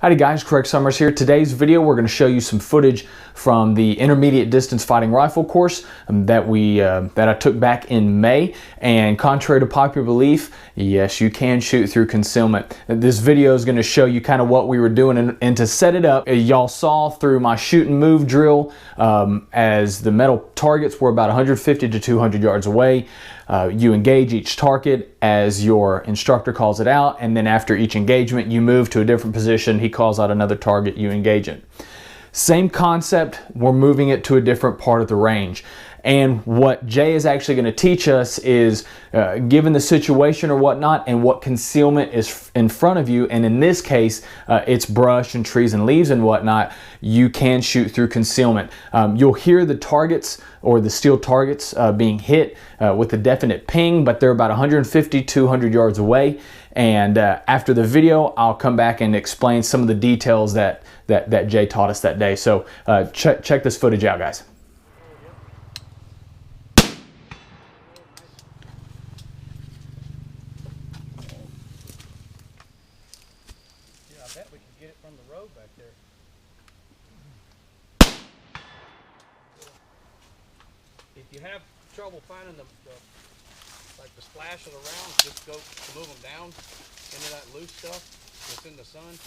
Howdy guys, Craig Summers here. Today's video we're going to show you some footage from the intermediate distance fighting rifle course that I took back in May. And contrary to popular belief, yes, you can shoot through concealment. This video is going to show you kind of what we were doing, and to set it up, y'all saw through my shoot and move drill as the metal targets were about 150 to 200 yards away. You engage each target as your instructor calls it out, and then after each engagement you move to a different position. He calls out another target, you engage it. Same concept, we're moving it to a different part of the range. And what Jay is actually going to teach us is, given the situation or whatnot, and what concealment is in front of you, and in this case, it's brush and trees and leaves and whatnot, you can shoot through concealment. You'll hear the targets or the steel targets being hit with a definite ping, but they're about 150, 200 yards away. And after the video, I'll come back and explain some of the details that Jay taught us that day. So check this footage out, guys. I bet we could get it from the road back there. If you have trouble finding the splash of the rounds, just go move them down into that loose stuff that's in the sun.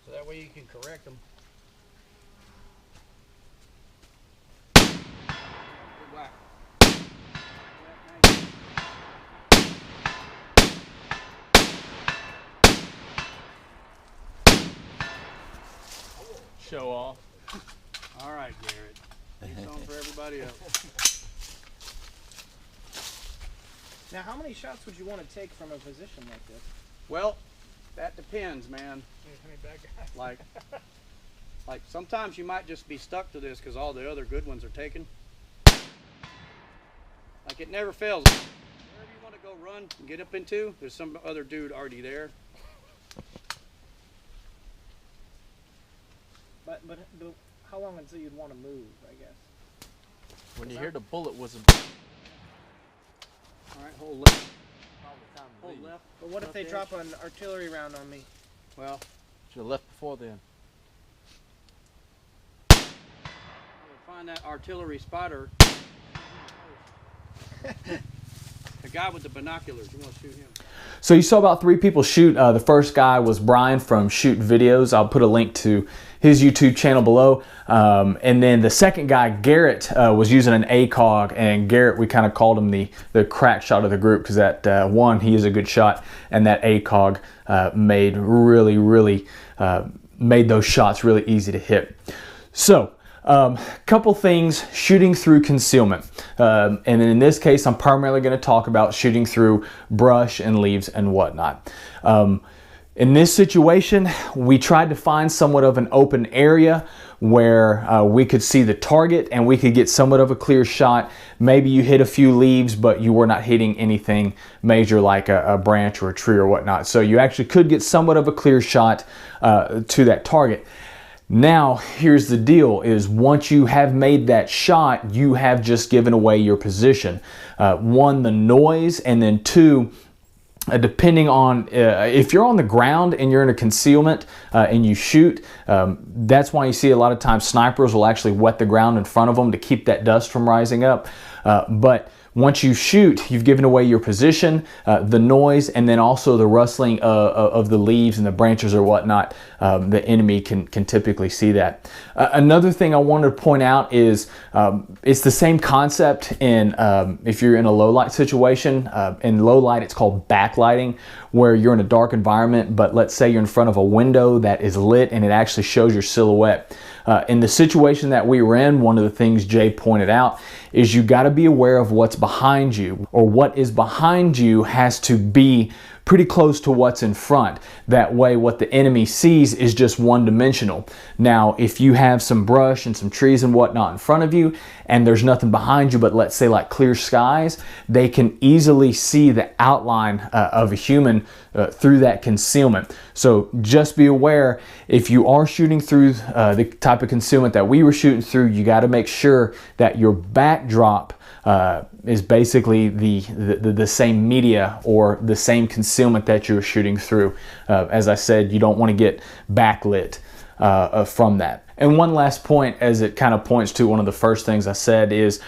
So that way you can correct them. Good whack. Show off. All right, Garrett. It's on for everybody else. Now, how many shots would you want to take from a position like this? Well, that depends, man. Like sometimes you might just be stuck to this because all the other good ones are taken. Like it never fails. Wherever you want to go run and get up into, there's some other dude already there. But how long until you'd want to move, I guess? When you hear the bullet wasn't. All right, hold left. Hold left. But what if they drop an artillery round on me? Well, should have left before then. Find that artillery spotter. The guy with the binoculars. You want to shoot him? So you saw about 3 people shoot. The first guy was Brian from Shoot Videos. I'll put a link to his YouTube channel below. And then the second guy, Garrett, was using an ACOG, and Garrett, we kind of called him the crack shot of the group because that one, he is a good shot, and that ACOG made those shots really easy to hit. So couple things shooting through concealment, and in this case I'm primarily going to talk about shooting through brush and leaves and whatnot. In this situation, we tried to find somewhat of an open area where we could see the target and we could get somewhat of a clear shot. Maybe you hit a few leaves, but you were not hitting anything major like a branch or a tree or whatnot. So you actually could get somewhat of a clear shot to that target. Now, here's the deal, is once you have made that shot, you have just given away your position. One, the noise, and then two, depending on if you're on the ground and you're in a concealment and you shoot, that's why you see a lot of times snipers will actually wet the ground in front of them to keep that dust from rising up. But once you shoot, you've given away your position, the noise, and then also the rustling of the leaves and the branches or whatnot. The enemy can typically see that. Another thing I wanted to point out is it's the same concept in if you're in a low light situation. In low light, it's called backlighting, where you're in a dark environment, but let's say you're in front of a window that is lit and it actually shows your silhouette. In the situation that we were in, one of the things Jay pointed out is you got to be aware of what's behind you, or what is behind you has to be pretty close to what's in front. That way what the enemy sees is just one-dimensional. Now, if you have some brush and some trees and whatnot in front of you and there's nothing behind you but let's say like clear skies, they can easily see the outline of a human through that concealment. So just be aware, if you are shooting through the type of concealment that we were shooting through, you got to make sure that your backdrop is basically the same media or the same concealment that you're shooting through. As I said, you don't want to get backlit from that. And one last point, as it kind of points to one of the first things I said, is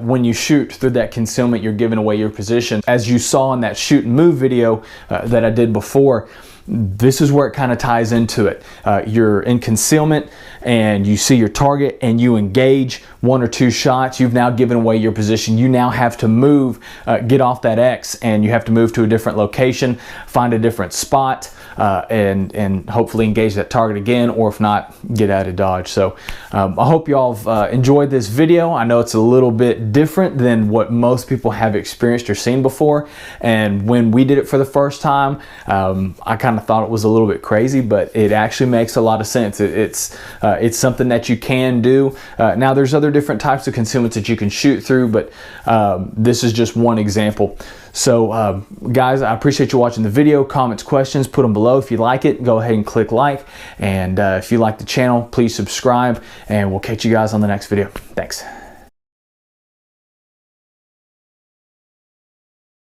when you shoot through that concealment, you're giving away your position. As you saw in that shoot and move video that I did before, this is where it kind of ties into it. You're in concealment and you see your target and you engage 1 or 2 shots. You've now given away your position. You now have to move, get off that X, and you have to move to a different location, find a different spot, and hopefully engage that target again, or if not, get out of Dodge. So I hope y'all have enjoyed this video. I know it's a little bit different than what most people have experienced or seen before, and when we did it for the first time, I kind of thought it was a little bit crazy, but it actually makes a lot of sense. It's something that you can do. Now there's other different types of concealments that you can shoot through, but this is just one example. So guys, I appreciate you watching the video. Comments, questions, put them below. If you like it, go ahead and click like, and if you like the channel, please subscribe, and we'll catch you guys on the next video. Thanks.